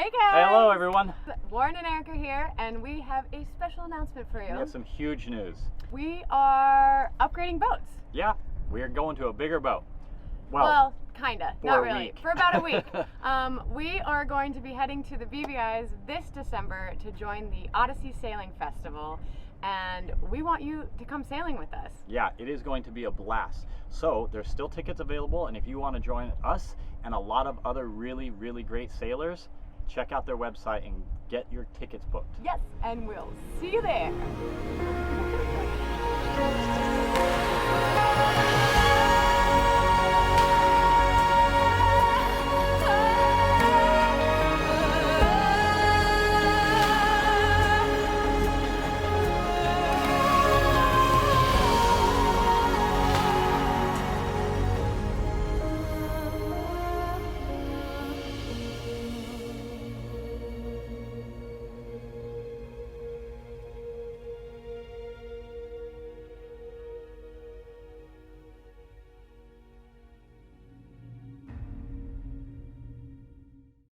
Hey guys! Hello everyone! Lauren and Erica here, and we have a special announcement for you. We have some huge news. We are upgrading boats. Yeah, we are going to a bigger boat. Well, kinda, not really. Week. For about a week. We are going to be heading to the BVIs this December to join the Odyssey Sailing Festival, and we want you to come sailing with us. Yeah, it is going to be a blast. So there's still tickets available, and if you want to join us and a lot of other really, really great sailors, check out their website and get your tickets booked. Yes, and we'll see you there.